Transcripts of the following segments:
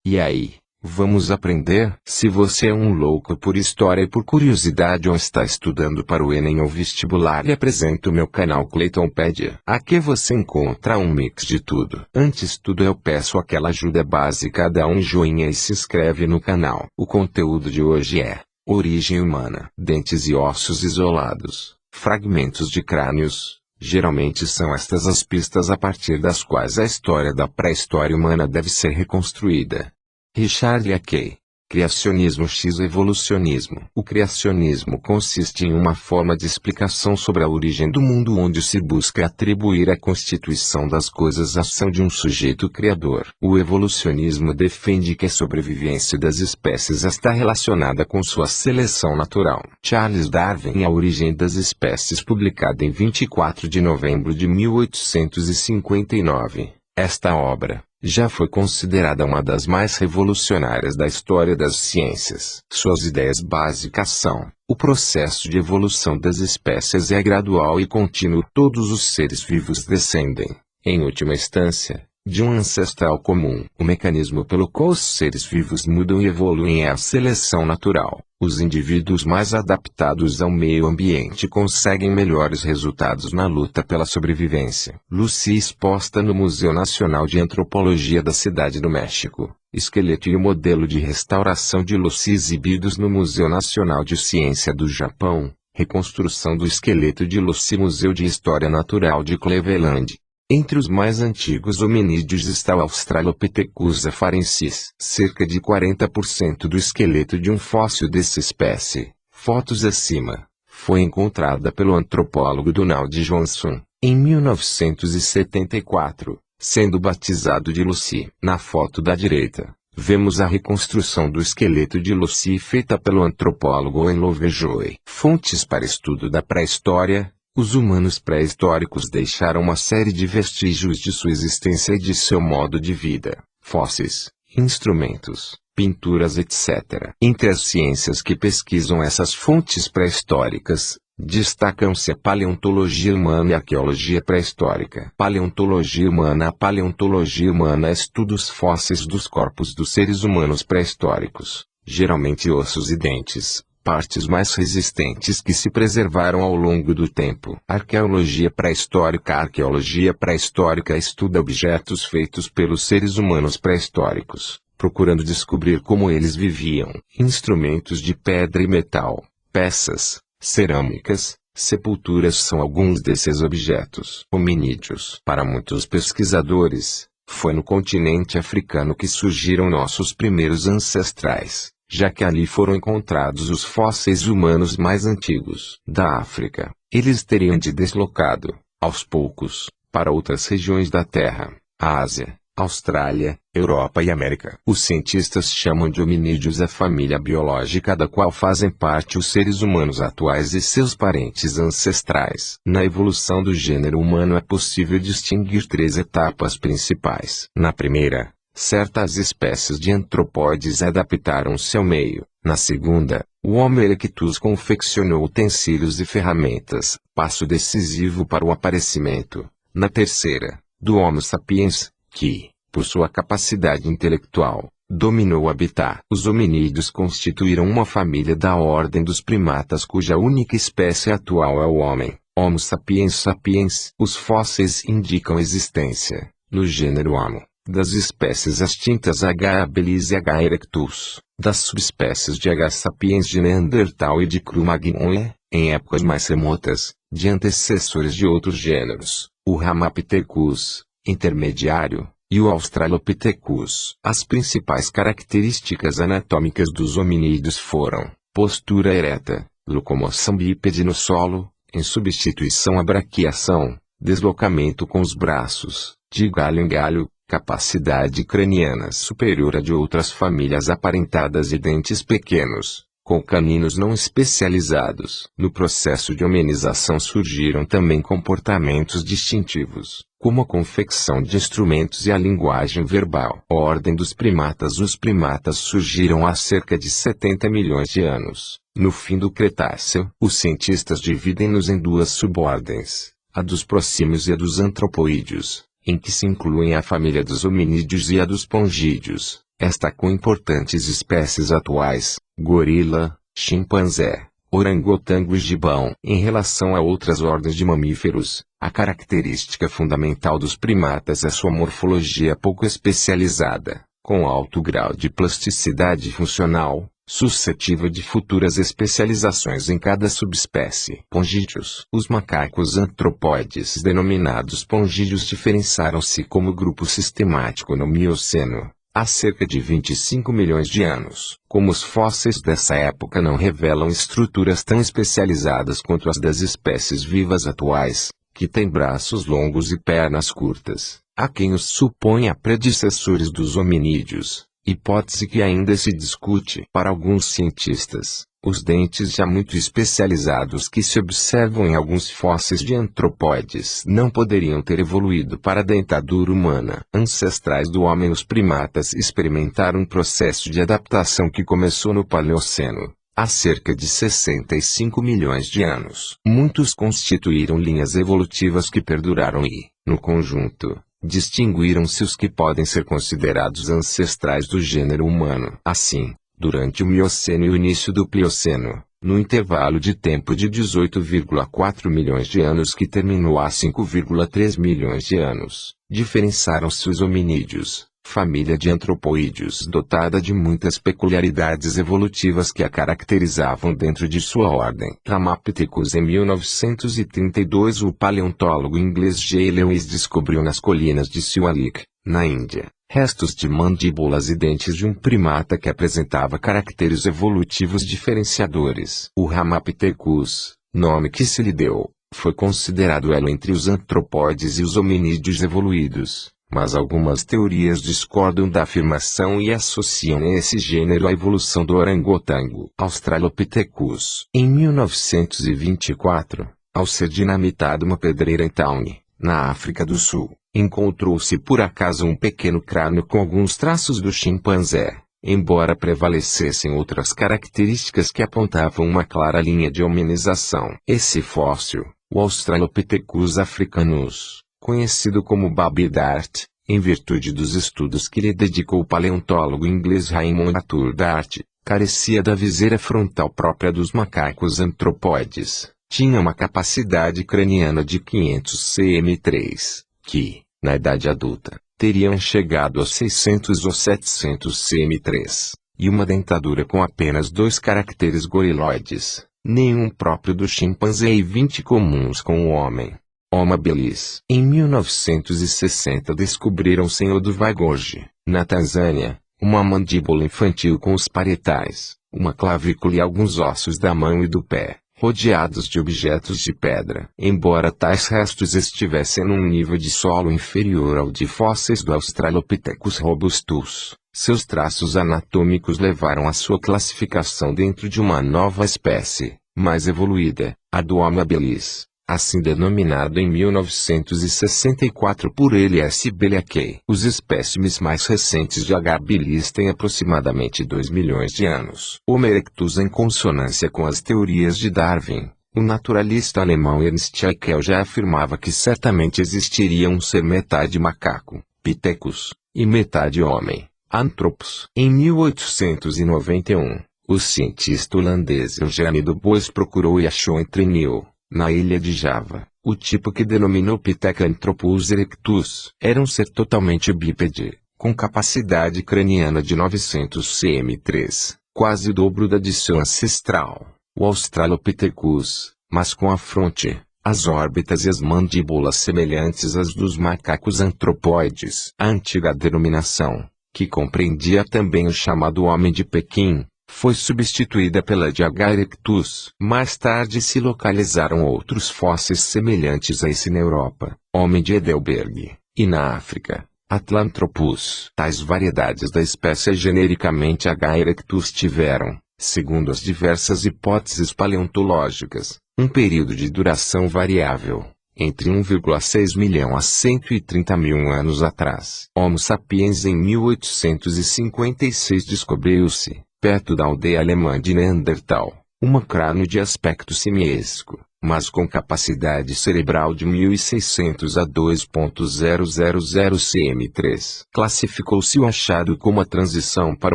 E aí, vamos aprender? Se você é um louco por história e por curiosidade ou está estudando para o Enem ou vestibular, lhe apresento o meu canal Cleitonpedia. Aqui você encontra um mix de tudo. Antes de tudo eu peço aquela ajuda básica, dá um joinha e se inscreve no canal. O conteúdo de hoje é origem humana, dentes e ossos isolados, fragmentos de crânios. Geralmente são estas as pistas a partir das quais a história da pré-história humana deve ser reconstruída. Richard Leakey. Criacionismo x evolucionismo. O criacionismo consiste em uma forma de explicação sobre a origem do mundo onde se busca atribuir à constituição das coisas a ação de um sujeito criador. O evolucionismo defende que a sobrevivência das espécies está relacionada com sua seleção natural. Charles Darwin. A Origem das Espécies, publicada em 24 de novembro de 1859. Esta obra já foi considerada uma das mais revolucionárias da história das ciências. Suas ideias básicas são: o processo de evolução das espécies é gradual e contínuo. Todos os seres vivos descendem, em última instância, de um ancestral comum. O mecanismo pelo qual os seres vivos mudam e evoluem é a seleção natural. Os indivíduos mais adaptados ao meio ambiente conseguem melhores resultados na luta pela sobrevivência. Lucy, exposta no Museu Nacional de Antropologia da Cidade do México. Esqueleto e o modelo de restauração de Lucy exibidos no Museu Nacional de Ciência do Japão. Reconstrução do esqueleto de Lucy, Museu de História Natural de Cleveland. Entre os mais antigos hominídeos está o Australopithecus afarensis. Cerca de 40% do esqueleto de um fóssil dessa espécie, fotos acima, foi encontrada pelo antropólogo Donald Johnson, em 1974, sendo batizado de Lucy. Na foto da direita, vemos a reconstrução do esqueleto de Lucy feita pelo antropólogo Owen Lovejoy. Fontes para estudo da pré-história. Os humanos pré-históricos deixaram uma série de vestígios de sua existência e de seu modo de vida: fósseis, instrumentos, pinturas, etc. Entre as ciências que pesquisam essas fontes pré-históricas, destacam-se a paleontologia humana e a arqueologia pré-histórica. Paleontologia humana. A paleontologia humana estuda os fósseis dos corpos dos seres humanos pré-históricos, geralmente ossos e dentes, partes mais resistentes que se preservaram ao longo do tempo. Arqueologia pré-histórica. A arqueologia pré-histórica estuda objetos feitos pelos seres humanos pré-históricos, procurando descobrir como eles viviam. Instrumentos de pedra e metal, peças, cerâmicas, sepulturas são alguns desses objetos. Hominídeos. Para muitos pesquisadores, foi no continente africano que surgiram nossos primeiros ancestrais, já que ali foram encontrados os fósseis humanos mais antigos. Da África, eles teriam de deslocado, aos poucos, para outras regiões da Terra: a Ásia, Austrália, Europa e América. Os cientistas chamam de hominídeos a família biológica da qual fazem parte os seres humanos atuais e seus parentes ancestrais. Na evolução do gênero humano é possível distinguir três etapas principais. Na primeira, certas espécies de antropóides adaptaram-se ao meio. Na segunda, o Homo erectus confeccionou utensílios e ferramentas, passo decisivo para o aparecimento, na terceira, do Homo sapiens, que, por sua capacidade intelectual, dominou o habitat. Os hominídeos constituíram uma família da ordem dos primatas cuja única espécie atual é o homem, Homo sapiens sapiens. Os fósseis indicam existência, no gênero Homo, das espécies extintas H. habilis e H. erectus, das subespécies de H. sapiens de Neandertal e de Cro-Magnon e, em épocas mais remotas, de antecessores de outros gêneros, o Ramapithecus, intermediário, e o Australopithecus. As principais características anatômicas dos hominídeos foram: postura ereta, locomoção bípede no solo, em substituição à braquiação, deslocamento com os braços, de galho em galho, capacidade craniana superior à de outras famílias aparentadas e dentes pequenos, com caninos não especializados. No processo de hominização surgiram também comportamentos distintivos, como a confecção de instrumentos e a linguagem verbal. Ordem dos primatas. Os primatas surgiram há cerca de 70 milhões de anos, no fim do Cretáceo. Os cientistas dividem-nos em duas subordens, a dos prosímios e a dos antropoídeos, em que se incluem a família dos hominídeos e a dos pongídeos. Esta com importantes espécies atuais, gorila, chimpanzé, orangotango e gibão. Em relação a outras ordens de mamíferos, a característica fundamental dos primatas é sua morfologia pouco especializada, com alto grau de plasticidade funcional, suscetível de futuras especializações em cada subespécie. Pongídeos. Os macacos antropóides denominados pongídeos diferenciaram-se como grupo sistemático no Mioceno, há cerca de 25 milhões de anos. Como os fósseis dessa época não revelam estruturas tão especializadas quanto as das espécies vivas atuais, que têm braços longos e pernas curtas, há quem os suponha predecessores dos hominídeos, hipótese que ainda se discute. Para alguns cientistas, os dentes já muito especializados que se observam em alguns fósseis de antropóides não poderiam ter evoluído para a dentadura humana. Ancestrais do homem. Os primatas experimentaram um processo de adaptação que começou no Paleoceno, há cerca de 65 milhões de anos. Muitos constituíram linhas evolutivas que perduraram e, no conjunto, distinguiram-se os que podem ser considerados ancestrais do gênero humano. Assim, durante o Mioceno e o início do Plioceno, no intervalo de tempo de 18,4 milhões de anos que terminou há 5,3 milhões de anos, diferenciaram-se os hominídeos, família de antropóideos dotada de muitas peculiaridades evolutivas que a caracterizavam dentro de sua ordem. Ramapithecus. Em 1932 o paleontólogo inglês J. Lewis descobriu nas colinas de Siwalik, na Índia, restos de mandíbulas e dentes de um primata que apresentava caracteres evolutivos diferenciadores. O Ramapithecus, nome que se lhe deu, foi considerado elo entre os antropóides e os hominídeos evoluídos. Mas algumas teorias discordam da afirmação e associam esse gênero à evolução do orangotango. Australopithecus. Em 1924, ao ser dinamitado uma pedreira em Tauni, na África do Sul, encontrou-se por acaso um pequeno crânio com alguns traços do chimpanzé, embora prevalecessem outras características que apontavam uma clara linha de hominização. Esse fóssil, o Australopithecus africanus, conhecido como Baby Dart, em virtude dos estudos que lhe dedicou o paleontólogo inglês Raymond Arthur Dart, carecia da viseira frontal própria dos macacos antropóides. Tinha uma capacidade craniana de 500 cm3, que, na idade adulta, teriam chegado a 600 ou 700 cm3, e uma dentadura com apenas 2 caracteres goriloides, nenhum próprio do chimpanzé e 20 comuns com o homem. Homo habilis. Em 1960 descobriram-se em Olduvai Gorge, na Tanzânia, uma mandíbula infantil com os parietais, uma clavícula e alguns ossos da mão e do pé, rodeados de objetos de pedra. Embora tais restos estivessem num nível de solo inferior ao de fósseis do Australopithecus robustus, seus traços anatômicos levaram à sua classificação dentro de uma nova espécie, mais evoluída, a do Homo habilis, assim denominado em 1964 por L.S. Beliakey. Os espécimes mais recentes de H. habilis têm aproximadamente 2 milhões de anos. Homo erectus. Em consonância com as teorias de Darwin, o naturalista alemão Ernst Haeckel já afirmava que certamente existiria um ser metade macaco, Pithecus, e metade homem, Anthropus. Em 1891, o cientista holandês Eugène Dubois procurou e achou em Trinil, na ilha de Java, o tipo que denominou Pithecanthropus erectus. Era um ser totalmente bípede, com capacidade craniana de 900 cm3, quase o dobro da de seu ancestral, o Australopithecus, mas com a fronte, as órbitas e as mandíbulas semelhantes às dos macacos antropóides. A antiga denominação, que compreendia também o chamado Homem de Pequim, foi substituída pela de H. erectus. Mais tarde se localizaram outros fósseis semelhantes a esse na Europa, Homem de Heidelberg, e na África, Atlanthropus. Tais variedades da espécie genericamente H. erectus tiveram, segundo as diversas hipóteses paleontológicas, um período de duração variável, entre 1,6 milhão a 130 mil anos atrás. Homo sapiens. Em 1856 descobriu-se, perto da aldeia alemã de Neandertal, uma crânio de aspecto simiesco, mas com capacidade cerebral de 1600 a 2.000 cm3. Classificou-se o achado como a transição para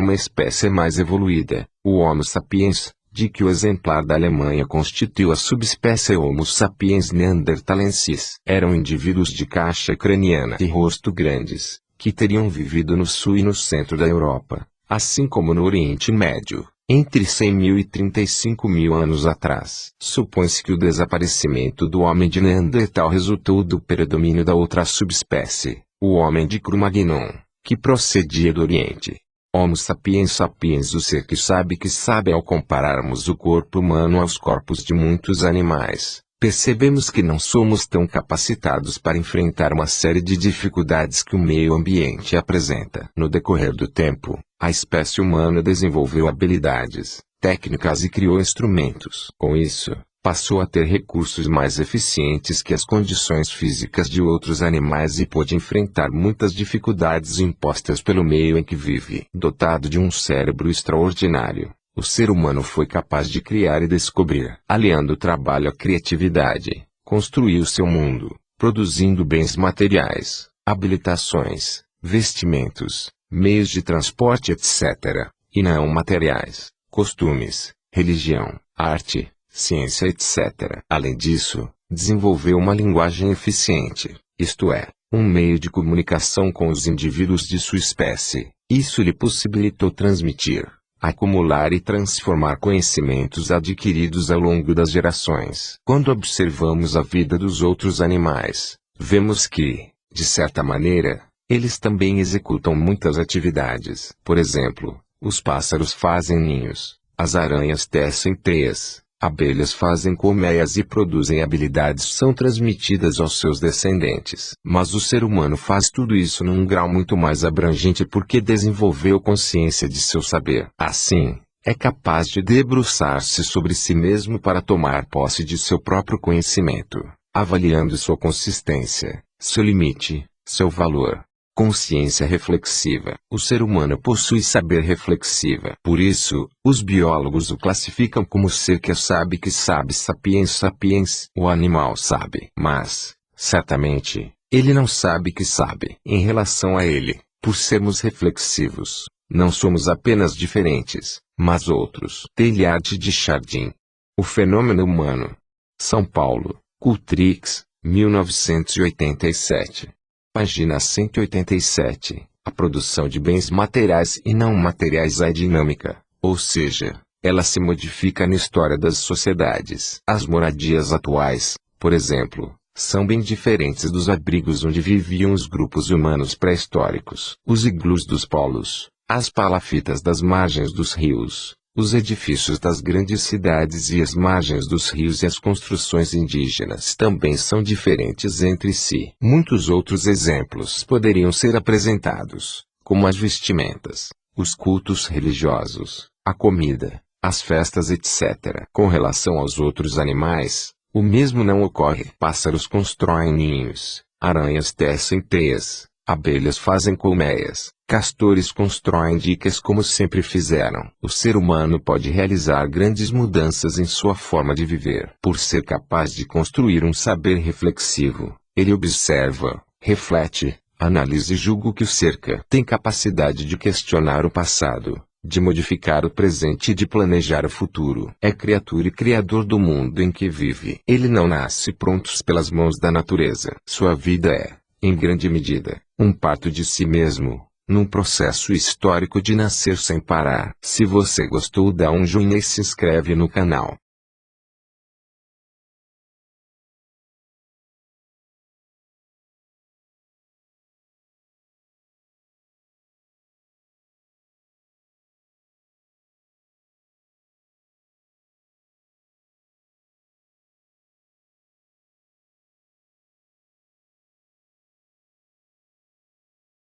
uma espécie mais evoluída, o Homo sapiens, de que o exemplar da Alemanha constituiu a subespécie Homo sapiens neanderthalensis. Eram indivíduos de caixa craniana e rosto grandes, que teriam vivido no sul e no centro da Europa, assim como no Oriente Médio, entre 100.000 e 35.000 anos atrás. Supõe-se que o desaparecimento do homem de Neandertal resultou do predomínio da outra subespécie, o homem de Cro-Magnon, que procedia do Oriente. Homo sapiens sapiens, o ser que sabe. Ao compararmos o corpo humano aos corpos de muitos animais, percebemos que não somos tão capacitados para enfrentar uma série de dificuldades que o meio ambiente apresenta. No decorrer do tempo, a espécie humana desenvolveu habilidades, técnicas e criou instrumentos. Com isso, passou a ter recursos mais eficientes que as condições físicas de outros animais e pôde enfrentar muitas dificuldades impostas pelo meio em que vive. Dotado de um cérebro extraordinário, o ser humano foi capaz de criar e descobrir. Aliando o trabalho à criatividade, construiu seu mundo, produzindo bens materiais, habilitações, vestimentos, meios de transporte, etc., e não materiais, costumes, religião, arte, ciência, etc. Além disso, desenvolveu uma linguagem eficiente, isto é, um meio de comunicação com os indivíduos de sua espécie. Isso lhe possibilitou transmitir, acumular e transformar conhecimentos adquiridos ao longo das gerações. Quando observamos a vida dos outros animais, vemos que, de certa maneira, eles também executam muitas atividades. Por exemplo, os pássaros fazem ninhos, as aranhas tecem teias, abelhas fazem colmeias e produzem habilidades são transmitidas aos seus descendentes. Mas o ser humano faz tudo isso num grau muito mais abrangente porque desenvolveu consciência de seu saber. Assim, é capaz de debruçar-se sobre si mesmo para tomar posse de seu próprio conhecimento, avaliando sua consistência, seu limite, seu valor. Consciência reflexiva. O ser humano possui saber reflexiva. Por isso, os biólogos o classificam como ser que sabe, sapiens sapiens. O animal sabe, mas, certamente, ele não sabe que sabe. Em relação a ele, por sermos reflexivos, não somos apenas diferentes, mas outros. Teilhard de Chardin. O fenômeno humano. São Paulo, Cultrix, 1987. Página 187. A produção de bens materiais e não materiais é dinâmica, ou seja, ela se modifica na história das sociedades. As moradias atuais, por exemplo, são bem diferentes dos abrigos onde viviam os grupos humanos pré-históricos. Os iglus dos polos, as palafitas das margens dos rios, os edifícios das grandes cidades e as margens dos rios e as construções indígenas também são diferentes entre si. Muitos outros exemplos poderiam ser apresentados, como as vestimentas, os cultos religiosos, a comida, as festas, etc. Com relação aos outros animais, o mesmo não ocorre. Pássaros constroem ninhos, aranhas tecem teias, abelhas fazem colmeias, castores constroem dicas como sempre fizeram. O ser humano pode realizar grandes mudanças em sua forma de viver. Por ser capaz de construir um saber reflexivo, ele observa, reflete, analisa e julga o que o cerca. Tem capacidade de questionar o passado, de modificar o presente e de planejar o futuro. É criatura e criador do mundo em que vive. Ele não nasce pronto pelas mãos da natureza. Sua vida é, em grande medida, um parto de si mesmo, num processo histórico de nascer sem parar. Se você gostou, dá um joinha e se inscreve no canal.